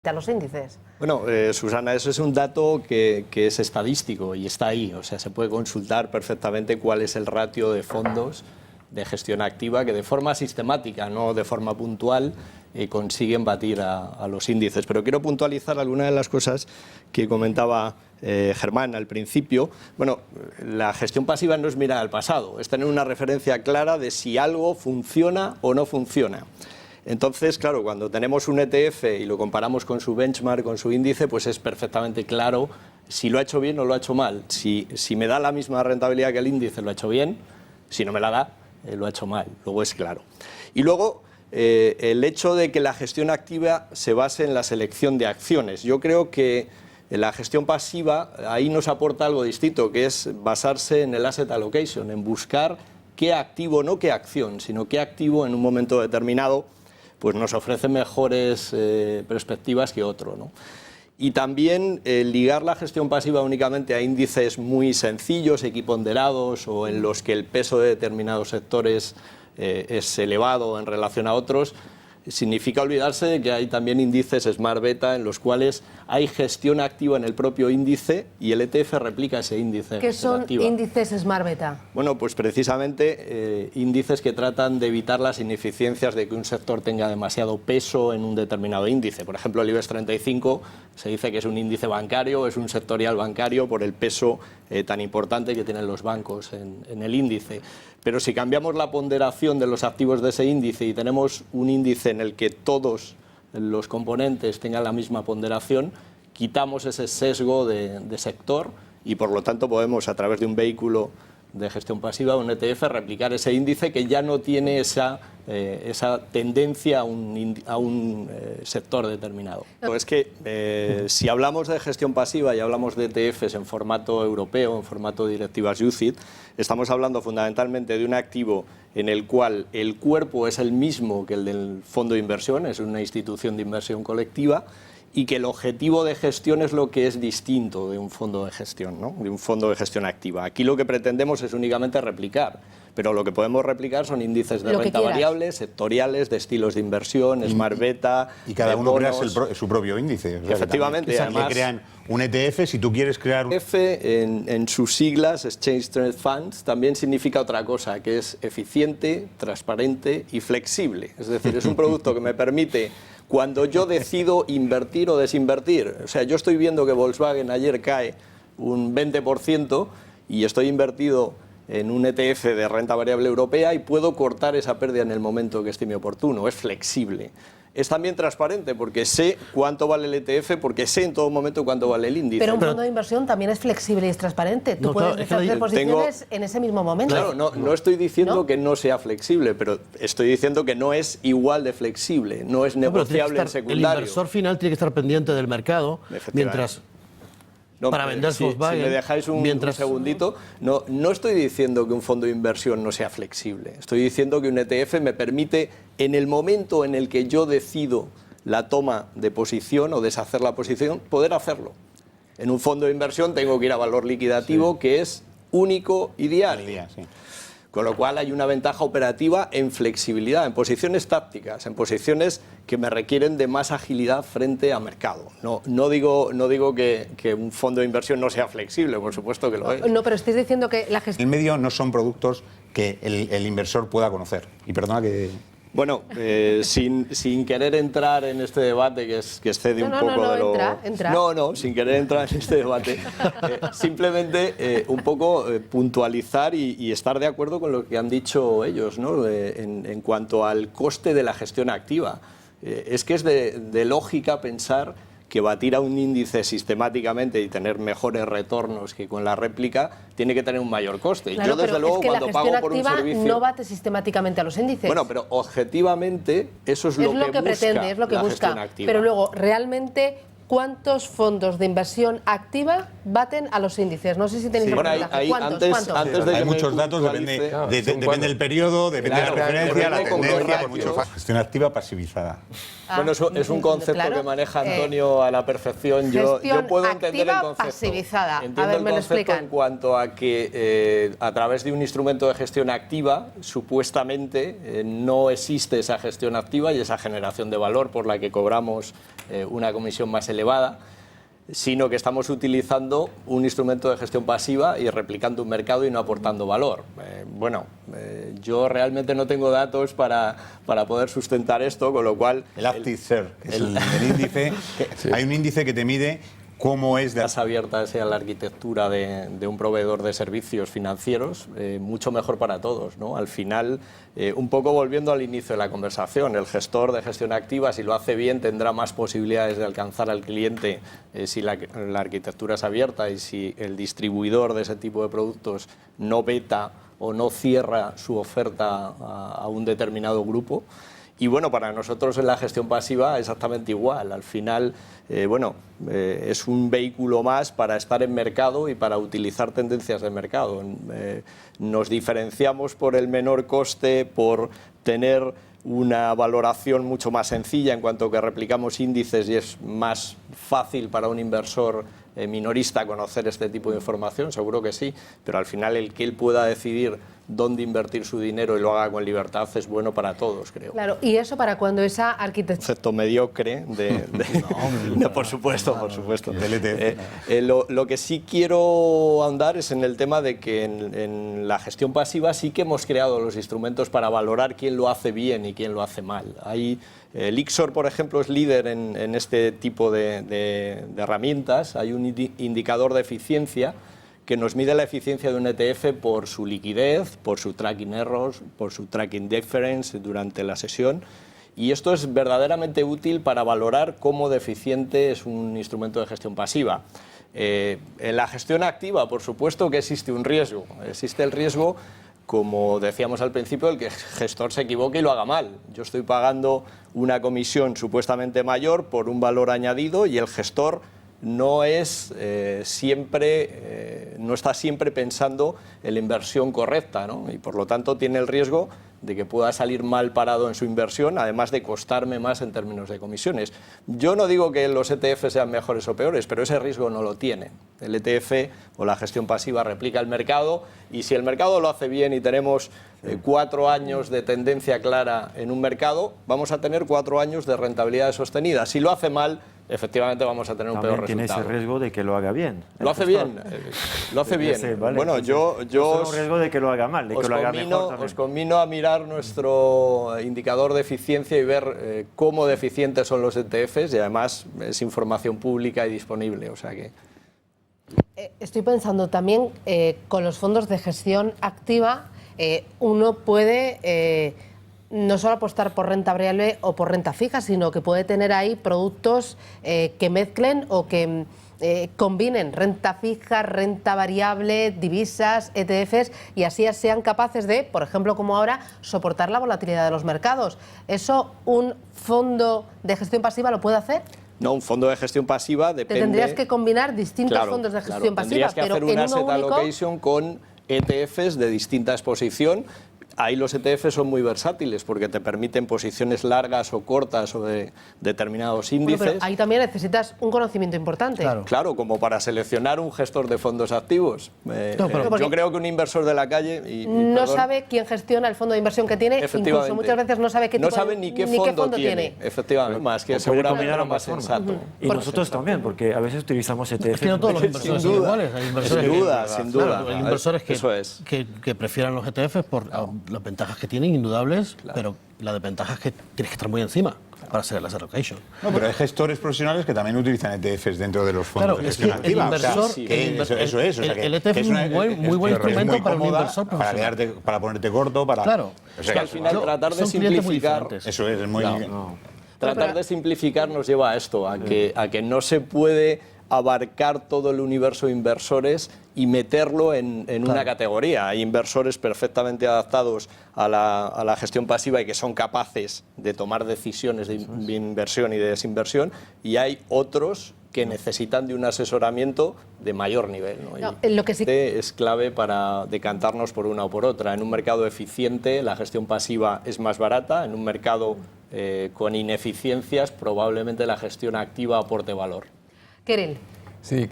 a los índices? Bueno, Susana, eso es un dato que es estadístico y está ahí. O sea, se puede consultar perfectamente cuál es el ratio de fondos de gestión activa que de forma sistemática, no de forma puntual, consiguen batir a los índices. Pero quiero puntualizar algunas de las cosas que comentaba Germán al principio. Bueno, la gestión pasiva no es mirar al pasado, es tener una referencia clara de si algo funciona o no funciona. Entonces, claro, cuando tenemos un ETF y lo comparamos con su benchmark, con su índice, pues es perfectamente claro si lo ha hecho bien o lo ha hecho mal. Si me da la misma rentabilidad que el índice, lo ha hecho bien. Si no me la da, lo ha hecho mal. Luego es claro. Y luego, el hecho de que la gestión activa se base en la selección de acciones. Yo creo que la gestión pasiva ahí nos aporta algo distinto, que es basarse en el asset allocation, en buscar qué activo, no qué acción, sino qué activo en un momento determinado pues nos ofrece mejores perspectivas que otro, ¿no? Y también ligar la gestión pasiva únicamente a índices muy sencillos, equiponderados o en los que el peso de determinados sectores es elevado en relación a otros, significa olvidarse de que hay también índices Smart Beta en los cuales hay gestión activa en el propio índice y el ETF replica ese índice. ¿Qué son índices Smart Beta? Bueno, pues precisamente índices que tratan de evitar las ineficiencias de que un sector tenga demasiado peso en un determinado índice. Por ejemplo, el IBEX 35 se dice que es un índice bancario, es un sectorial bancario por el peso tan importante que tienen los bancos en el índice. Pero si cambiamos la ponderación de los activos de ese índice y tenemos un índice en el que todos los componentes tengan la misma ponderación, quitamos ese sesgo de sector y por lo tanto podemos, a través de un vehículo de gestión pasiva, un ETF, replicar ese índice que ya no tiene esa tendencia a un sector determinado. Es que si hablamos de gestión pasiva y hablamos de ETFs en formato europeo, en formato directivas UCITS, estamos hablando fundamentalmente de un activo en el cual el cuerpo es el mismo que el del fondo de inversión, es una institución de inversión colectiva, y que el objetivo de gestión es lo que es distinto de un fondo de gestión, ¿no? De un fondo de gestión activa. Aquí lo que pretendemos es únicamente replicar, pero lo que podemos replicar son índices de renta variable, sectoriales, de estilos de inversión, Smart Beta. Y cada uno crea su propio índice. O sea, efectivamente. Además, que crean un ETF, si tú quieres crear un ETF en sus siglas, Exchange Traded Funds, también significa otra cosa, que es eficiente, transparente y flexible. Es decir, es un producto que me permite, cuando yo decido invertir o desinvertir, o sea, yo estoy viendo que Volkswagen ayer cae un 20% y estoy invertido en un ETF de renta variable europea y puedo cortar esa pérdida en el momento que estime oportuno. Es flexible. Es también transparente porque sé cuánto vale el ETF, porque sé en todo momento cuánto vale el índice. Pero un fondo de inversión también es flexible y es transparente. Tú puedes deshacer posiciones en ese mismo momento. Claro, no estoy diciendo que no sea flexible, pero estoy diciendo que no es igual de flexible, no es negociable en secundario. El inversor final tiene que estar pendiente del mercado mientras... para vender Volkswagen. Si me dejáis un segundito, no estoy diciendo que un fondo de inversión no sea flexible. Estoy diciendo que un ETF me permite, en el momento en el que yo decido la toma de posición o deshacer la posición, poder hacerlo. En un fondo de inversión tengo que ir a valor liquidativo, que es único y diario. Con lo cual hay una ventaja operativa en flexibilidad, en posiciones tácticas, en posiciones que me requieren de más agilidad frente a mercado. No digo que un fondo de inversión no sea flexible, por supuesto que lo es. No, pero estáis diciendo que la gestión... El medio no son productos que el inversor pueda conocer. Y perdona que... Bueno, sin querer entrar en este debate que excede un poco de lo... Entra. No, sin querer entrar en este debate. Simplemente un poco puntualizar y estar de acuerdo con lo que han dicho ellos, ¿no? En cuanto al coste de la gestión activa. Es que es de lógica pensar que batir a un índice sistemáticamente y tener mejores retornos que con la réplica tiene que tener un mayor coste. Claro, yo, desde luego, es que cuando pago por un servicio... no bate sistemáticamente a los índices. Bueno, pero objetivamente eso es lo que pretende, es lo que busca. Pero luego, realmente, ¿cuántos fondos de inversión activa baten a los índices? No sé si tenéis porcentaje. ¿Cuántos? Hay muchos datos, depende del periodo, depende de la referencia, la tendencia, por mucho. Gestión activa pasivizada. Bueno, eso es un concepto que maneja Antonio a la perfección. Yo puedo entender el concepto. Pasivizada. Entiendo el concepto en cuanto a que a través de un instrumento de gestión activa, supuestamente no existe esa gestión activa y esa generación de valor por la que cobramos una comisión más elevada, sino que estamos utilizando un instrumento de gestión pasiva y replicando un mercado y no aportando valor. Yo realmente no tengo datos para poder sustentar esto, con lo cual... El ActiveShare, que es el índice, hay un índice que te mide cómo es más abierta sea la arquitectura de un proveedor de servicios financieros, mucho mejor para todos, ¿no? Al final, un poco volviendo al inicio de la conversación, el gestor de gestión activa, si lo hace bien, tendrá más posibilidades de alcanzar al cliente si la arquitectura es abierta y si el distribuidor de ese tipo de productos no veta o no cierra su oferta a un determinado grupo. Y bueno, para nosotros en la gestión pasiva exactamente igual. Al final, es un vehículo más para estar en mercado y para utilizar tendencias de mercado. Nos diferenciamos por el menor coste, por tener una valoración mucho más sencilla en cuanto que replicamos índices y es más fácil para un inversor minorista conocer este tipo de información, seguro que sí, pero al final el que él pueda decidir dónde invertir su dinero y lo haga con libertad es bueno para todos, creo. Claro, y eso para cuando esa arquitectura... Concepto mediocre por supuesto. Lo que sí quiero ahondar es en el tema de que en la gestión pasiva sí que hemos creado los instrumentos para valorar quién lo hace bien y quién lo hace mal. El IXOR, por ejemplo, es líder en este tipo de herramientas. Hay un indicador de eficiencia que nos mide la eficiencia de un ETF por su liquidez, por su tracking errors, por su tracking difference durante la sesión. Y esto es verdaderamente útil para valorar cómo de eficiente es un instrumento de gestión pasiva. En la gestión activa, por supuesto que existe un riesgo. Existe el riesgo, como decíamos al principio, el que el gestor se equivoque y lo haga mal. Yo estoy pagando una comisión supuestamente mayor por un valor añadido y el gestor no está siempre pensando en la inversión correcta, ¿no? Y por lo tanto tiene el riesgo de que pueda salir mal parado en su inversión, además de costarme más en términos de comisiones. Yo no digo que los ETF sean mejores o peores, pero ese riesgo no lo tiene. El ETF o la gestión pasiva replica el mercado y si el mercado lo hace bien y tenemos 4 años de tendencia clara en un mercado, vamos a tener 4 años de rentabilidad sostenida. Si lo hace mal, efectivamente vamos a tener un peor resultado. Tiene ese riesgo de que lo haga bien. Lo hace bien. Sí, vale. Bueno, yo un riesgo de que lo haga mal, de que lo haga mejor. Os convino a mirar nuestro indicador de eficiencia y ver cómo de eficientes son los ETFs y además es información pública y disponible, o sea que... Estoy pensando también con los fondos de gestión activa, uno puede no solo apostar por renta variable o por renta fija, sino que puede tener ahí productos que mezclen o que combinen renta fija, renta variable, divisas, ETFs y así sean capaces de, por ejemplo, como ahora, soportar la volatilidad de los mercados. ¿Eso un fondo de gestión pasiva lo puede hacer? No, un fondo de gestión pasiva depende... Te tendrías que combinar distintos fondos de gestión pasiva, tendrías que hacer un asset allocation con ETFs de distinta exposición. Ahí los ETFs son muy versátiles porque te permiten posiciones largas o cortas o de determinados índices. Bueno, pero ahí también necesitas un conocimiento importante. Claro, como para seleccionar un gestor de fondos activos. Yo creo que un inversor de la calle... no sabe quién gestiona el fondo de inversión que tiene, incluso muchas veces no sabe ni qué fondo tiene. Efectivamente, más que seguramente lo más sensato. Y nosotros también, porque a veces utilizamos ETFs. Es que no todos los inversores son iguales. Hay inversores sin duda. Hay inversores que prefieran los ETFs por las ventajas que tienen, indudables, pero la desventaja es que tienes que estar muy encima para hacer las allocation. No, pero hay gestores profesionales que también utilizan ETFs dentro de los fondos de gestión activa. El ETF es un muy buen instrumento para un inversor profesional. Para ponerte gordo, para... Claro. Es que al final tratar de simplificar... Eso es muy... Tratar de simplificar nos lleva a esto, a que no se puede abarcar todo el universo de inversores y meterlo en una categoría. Hay inversores perfectamente adaptados a la gestión pasiva y que son capaces de tomar decisiones de inversión y de desinversión, y hay otros que necesitan de un asesoramiento de mayor nivel, ¿no? Lo que sí es clave para decantarnos por una o por otra. En un mercado eficiente la gestión pasiva es más barata, en un mercado con ineficiencias probablemente la gestión activa aporte valor. Kirill. Sí,